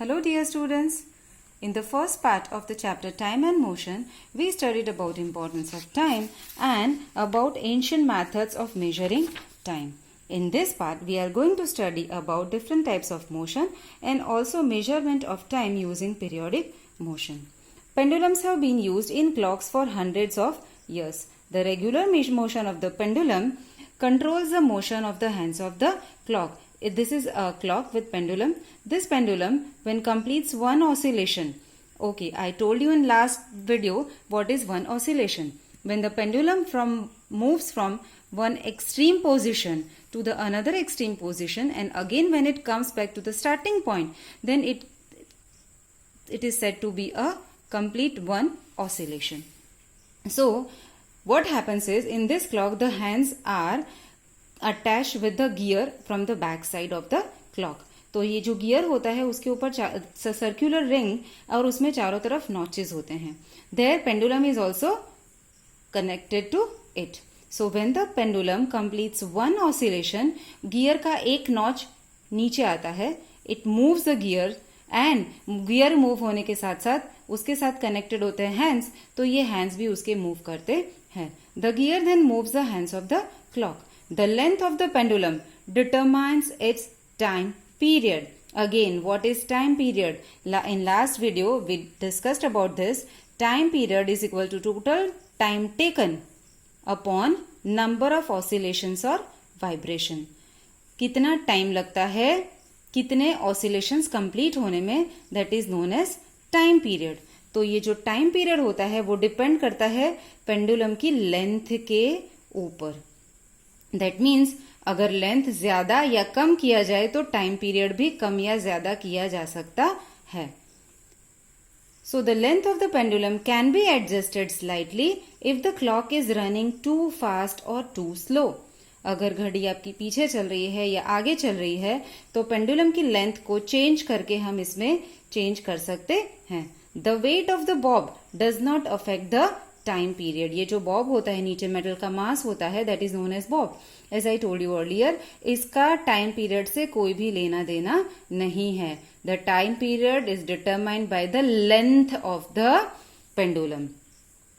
Hello dear students. In the first part of the chapter Time and Motion, we studied about importance of time and about ancient methods of measuring time. In this part, we are going to study about different types of motion and also measurement of time using periodic motion. Pendulums have been used in clocks for hundreds of years. The regular motion of the pendulum controls the motion of the hands of the clock. This is a clock with pendulum. This pendulum, when completes one oscillation, okay, I told you in last video what is one oscillation. When the pendulum moves from one extreme position to the another extreme position, and again when it comes back to the starting point, then it is said to be a complete one oscillation. So what happens is, in this clock the hands are attached with the gear from the back side of the clock. तो ये जो gear होता है उसके ऊपर circular ring और उसमें चारों तरफ नॉचेस होते हैं. There pendulum is also connected to it. So when the pendulum completes one oscillation, gear का एक नॉच नीचे आता है. It moves the gear and gear move होने के साथ साथ उसके साथ कनेक्टेड होते हैं हैंड्स, तो ये हैंड्स भी उसके मूव करते हैं. The gear then moves the hands of the clock. The length of the pendulum determines its time period. Again, what is time period? In last video, we discussed about this. Time period is equal to total time taken upon number of oscillations or vibration. कितना time लगता है कितने oscillations complete होने में, that is known as time period. तो ये जो time period होता है वो डिपेंड करता है पेंडुलम की लेंथ के ऊपर. दैट मीन्स अगर लेंथ ज्यादा या कम किया जाए तो टाइम पीरियड भी कम या ज्यादा किया जा सकता है. So the length of the pendulum can be adjusted slightly if the clock is running too fast और टू स्लो. अगर घड़ी आपकी पीछे चल रही है या आगे चल रही है तो पेंडुलम की लेंथ को चेंज करके हम इसमें चेंज कर सकते हैं. The weight of the Bob does not affect the time period. ये जो बॉब होता है, नीचे मेटल का मास होता है, that is known as bob. As I told you earlier, इसका टाइम पीरियड से कोई भी लेना देना नहीं है. The time period is determined by the length of the pendulum.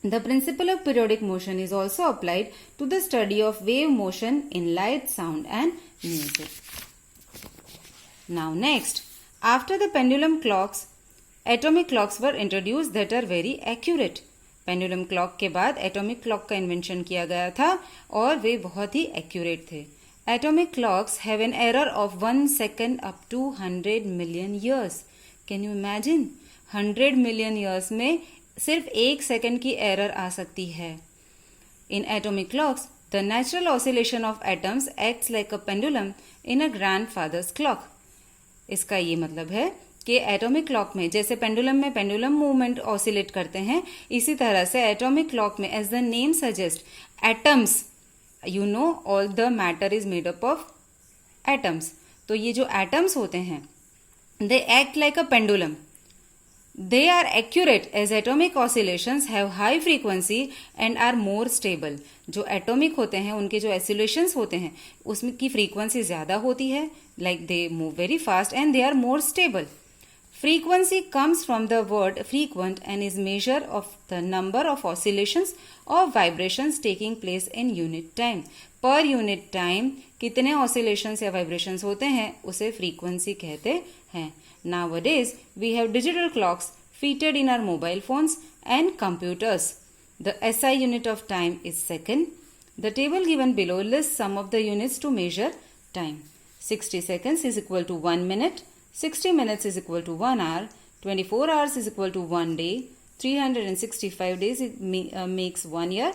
The principle of periodic motion is also applied to the study of wave motion in light, sound and music. Now next, after the pendulum clocks, atomic clocks were introduced that are very accurate. Pendulum clock के बाद atomic clock का invention किया गया था और वे बहुत ही एक्यूरेट थे. Atomic clocks have an error of 1 second up to 100 million years. Can you imagine? 100 million years में सिर्फ 1 सेकेंड की एरर आ सकती है. In atomic clocks the natural oscillation of atoms acts like a pendulum in a grandfather's clock. इसका ये मतलब है कि एटॉमिक क्लॉक में जैसे पेंडुलम में पेंडुलम मूवमेंट ऑसिलेट करते हैं, इसी तरह से एटॉमिक क्लॉक में, as the name suggest, atoms, you know all the matter is made up of atoms. तो ये जो एटम्स होते हैं, they act like a pendulum. They are accurate as atomic oscillations have high frequency and are more stable. जो atomic होते हैं उनके जो ऑसिलेशंस होते हैं उसमें की फ्रीक्वेंसी ज्यादा होती है, like they move very fast and they are more stable. Frequency comes from the word frequent and is measure of the number of oscillations or vibrations taking place in unit time. Per unit time कितने oscillations या vibrations होते हैं उसे frequency कहते हैं. Nowadays we have digital clocks fitted in our mobile phones and computers. The SI unit of time is second. The table given below lists some of the units to measure time. 60 seconds is equal to 1 minute. 60 minutes is equal to 1 hour, 24 hours is equal to 1 day, 365 days makes 1 year,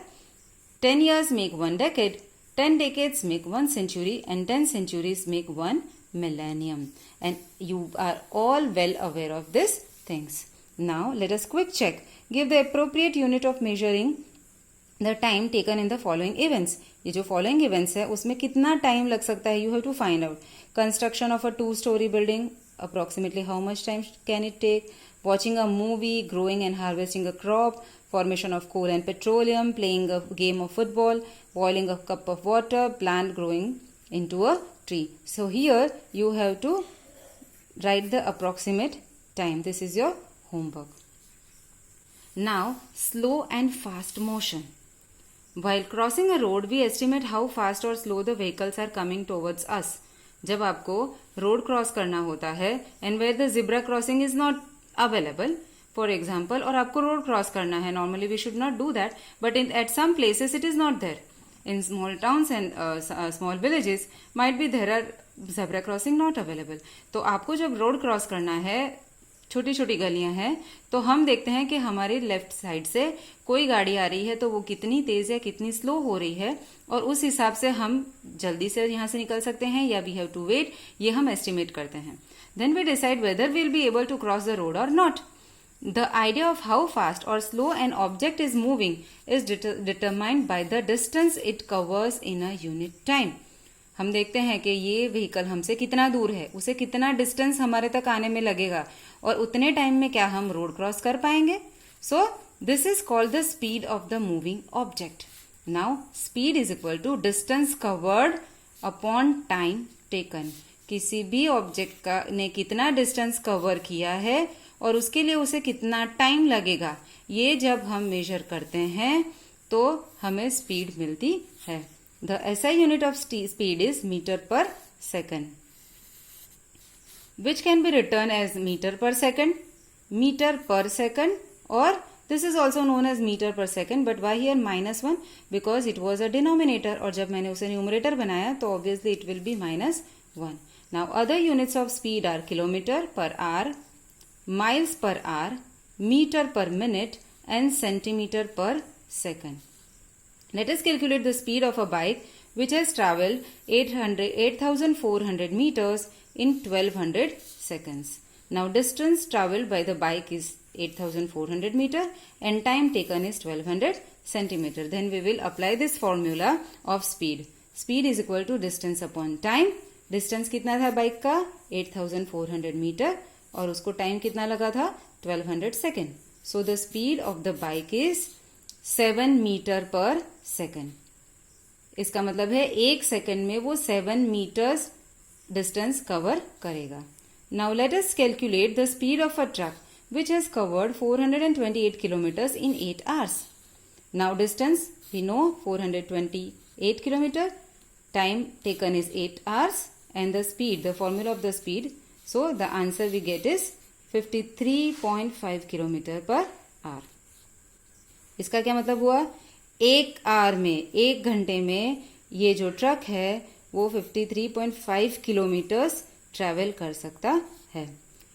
10 years make 1 decade, 10 decades make 1 century, and 10 centuries make 1 millennium. And you are all well aware of these things. Now let us quick check. Give the appropriate unit of measuring the time taken in the following events. ये जो following events है उसमें कितना time लग सकता है, you have to find out. Construction of a 2-story building, approximately how much time can it take? Watching a movie, growing and harvesting a crop, formation of coal and petroleum, playing a game of football, boiling a cup of water, plant growing into a tree. So here you have to write the approximate time. This is your homework. Now, slow and fast motion. While crossing a road, we estimate how fast or slow the vehicles are coming towards us. जब आपको road cross करना होता है and where the zebra crossing is not available, for example, और आपको road cross करना है, normally we should not do that, but at some places it is not there. In small towns and small villages might be there are zebra crossing not available. तो आपको जब road cross करना है, छोटी छोटी गलियां हैं, तो हम देखते हैं कि हमारी लेफ्ट साइड से कोई गाड़ी आ रही है तो वो कितनी तेज या कितनी स्लो हो रही है, और उस हिसाब से हम जल्दी से यहां से निकल सकते हैं या वी हैव टू वेट, ये हम एस्टिमेट करते हैं. Then we decide whether we'll be able to cross the road और not. The idea of how fast or slow an object is moving is determined by the distance it covers in a unit time. हम देखते हैं कि ये vehicle हमसे कितना दूर है, उसे कितना डिस्टेंस हमारे तक आने में लगेगा, और उतने टाइम में क्या हम रोड क्रॉस कर पाएंगे. So this is called the speed of the moving object. Now speed is equal to distance covered upon time taken. किसी भी ऑब्जेक्ट का ने कितना डिस्टेंस कवर किया है और उसके लिए उसे कितना टाइम लगेगा, ये जब हम मेजर करते हैं तो हमें स्पीड मिलती है. The SI unit of speed is metre per second, which can be written as meter per second, meter per second, or this is also known as meter per second. But why here -1? Because it was a denominator, और जब मैंने उसे numerator बनाया तो obviously it will be -1. Now other units of speed are kilometer per hour, miles per hour, meter per minute, and centimeter per second. Let us calculate the speed of a bike which has travelled 8,400 meters in 1200 seconds. Now distance travelled by the bike is 8,400 meter and time taken is 1200 centimeter. Then we will apply this formula of speed. Speed is equal to distance upon time. Distance कितना था bike का? 8,400 meter, और उसको time कितना लगा था? 1200 second. So the speed of the bike is 7 metre per second. इसका मतलब है 1 सेकेंड में वो 7 मीटर्स डिस्टेंस कवर करेगा. Now let us calculate the speed of a truck which has covered 428 kilometres in 8 hours. Now distance we know 428 kilometre, time taken is 8 hours, and the speed, the formula of the speed, so the answer we get is 53.5 kilometre per hour. इसका क्या मतलब हुआ? 1 our में, 1 घंटे में ये जो truck है वो 53.5 किलोमीटर्स ट्रेवल कर सकता है.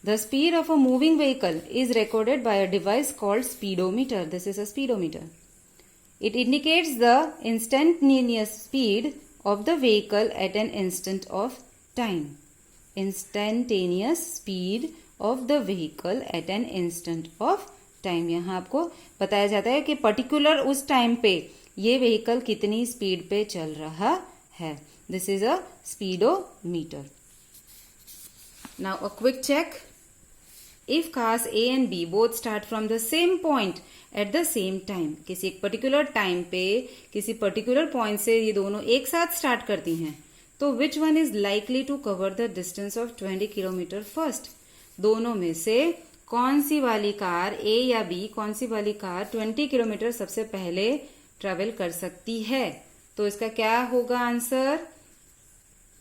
The speed of a moving vehicle is recorded by a device called speedometer. This is a speedometer. It indicates the instantaneous speed of the vehicle at an instant of time. Instantaneous speed of the vehicle at an instant of time. यहाँ आपको बताया जाता है कि particular उस time पे ये vehicle कितनी स्पीड पे चल रहा है. This is a speedometer. Now a quick check. If cars A and B both start from the same point at the same time, किसी एक पर्टिकुलर टाइम पे किसी पर्टिकुलर पॉइंट से ये दोनों एक साथ स्टार्ट करती हैं, तो which one is likely to cover the distance of 20 kilometre first. दोनों में से कौन सी वाली कार, ए या बी, कौन सी वाली कार 20 किलोमीटर सबसे पहले ट्रेवल कर सकती है? तो इसका क्या होगा answer?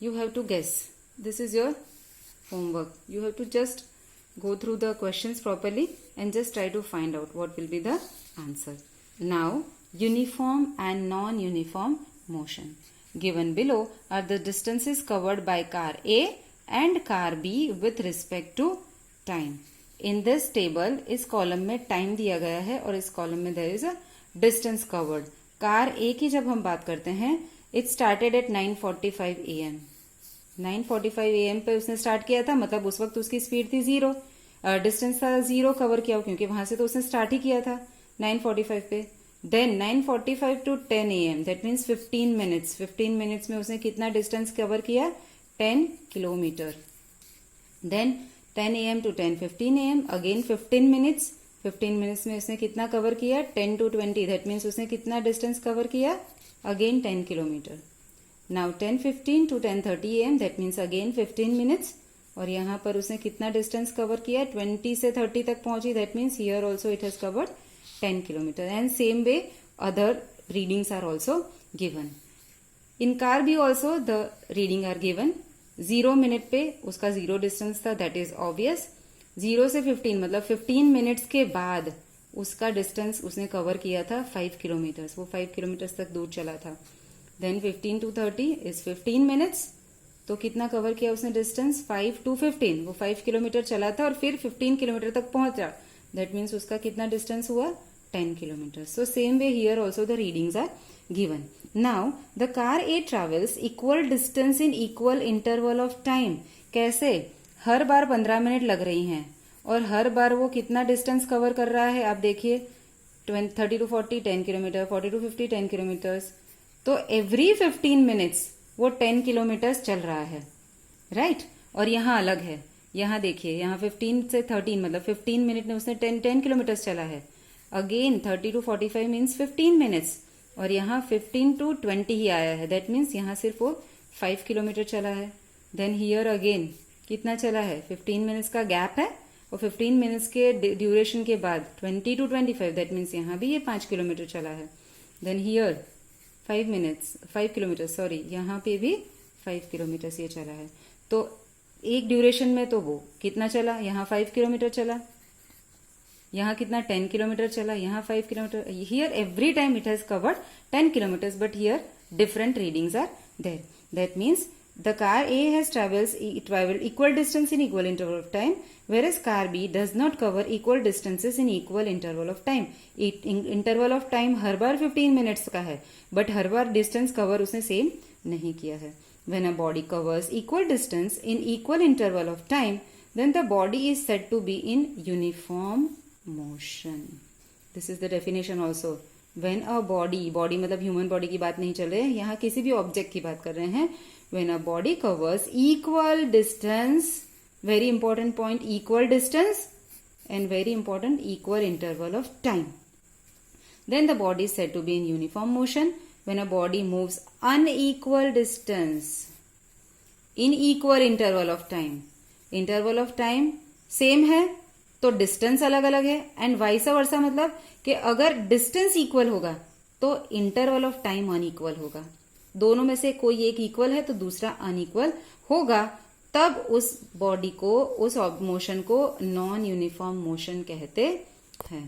You have to guess. This is your homework. You have to just go through the questions properly and just try to find out what will be the answer. Now, uniform and non-uniform motion. Given below are the distances covered by car A and car B with respect to time. In this table, इस column में time दिया गया है और इस column में there is a distance covered. Car A की जब हम बात करते हैं, it started at 9:45 AM. 9:45 AM पे उसने स्टार्ट किया था, मतलब उस वक्त उसकी स्पीड थी 0, डिस्टेंस था 0 कवर किया, क्योंकि वहां से तो उसने स्टार्ट ही किया था 9:45 पे. Then 9:45 to 10 AM, that means 15 minutes. 15 minutes में उसने कितना डिस्टेंस कवर किया? 10 kilometre. Then 10 AM to 10:15 AM, again 15 minutes. 15 minutes में उसने कितना कवर किया? 10 to 20, दैट मीन्स उसने कितना डिस्टेंस कवर किया? Again 10 kilometre. Now 10:15 to 10:30 AM, that means again 15 minutes. और यहाँ पर उसने कितना डिस्टेंस कवर किया, 20 से 30 तक पहुंची. That means here also it has covered 10 kilometre. And same way other readings are also given. In car भी also the reading are given. 0 minute पे उसका 0 डिस्टेंस था, दैट इज ऑब्वियस. 0 से 15 मतलब 15 मिनट्स के बाद उसका डिस्टेंस उसने कवर किया था 5 किलोमीटर्स. वो 5 किलोमीटर्स तक दूर चला था. Then 15 to 30 is 15 minutes. तो कितना कवर किया उसने डिस्टेंस, 5 to 15. वो 5 किलोमीटर चला था और फिर 15 किलोमीटर तक पहुंचा. दैट मीन्स उसका कितना डिस्टेंस हुआ, 10 kilometre. So same way here also the readings are given. Now the car A travels equal distance in equal interval of time. कैसे, हर बार 15 मिनट लग रही हैं और हर बार वो कितना डिस्टेंस कवर कर रहा है, आप देखिए 30 to 40 10 किलोमीटर, 40 to 50 10 किलोमीटर्स. तो एवरी 15 मिनट्स वो 10 किलोमीटर्स चल रहा है, राइट. और यहाँ अलग है, यहाँ देखिए, यहाँ 15 से 13 मतलब 15 मिनट में उसने 10 किलोमीटर्स चला है. अगेन 30 to 45 मीन्स 15 मिनट्स और यहाँ 15 to 20 ही आया है. दैट मीन्स यहाँ सिर्फ वो 5 किलोमीटर चला है. देन हियर अगेन कितना चला है, 15 मिनट्स का गैप है और 15 मिनट्स के ड्यूरेशन के बाद 20 to 25. दैट मीन्स यहाँ भी ये 5 किलोमीटर चला है. देन हियर 5 किलोमीटर सॉरी, यहाँ पे भी 5 किलोमीटर ये चला है. तो एक ड्यूरेशन में तो वो कितना चला, यहाँ 5 किलोमीटर चला, यहाँ कितना 10 किलोमीटर चला, यहाँ 5 kilometre. Here every time it has covered 10 kilometres but here different readings are there. That means the car A has traveled equal distance in equal interval of time, whereas car B does not cover equal distances in equal interval of time. Interval of time her bar 15 minutes का है, but her bar distance cover उसने same नहीं किया है. When a body covers equal distance in equal interval of time, then the body is said to be in uniform motion. This is the definition also. When a body मतलब human body की बात नहीं चल रही है, यहाँ किसी भी ऑब्जेक्ट की बात कर रहे हैं. When a body covers equal distance, very important point, equal distance and very important equal interval of time, then the body is said to be in uniform motion. When a body moves unequal distance in equal interval of time, interval of time same है तो distance अलग अलग है. And vice versa मतलब कि अगर distance equal होगा तो इंटरवल ऑफ टाइम अनइक्वल होगा. दोनों में से कोई एक इक्वल है तो दूसरा अनइक्वल होगा, तब उस बॉडी को, उस मोशन को नॉन यूनिफॉर्म मोशन कहते हैं.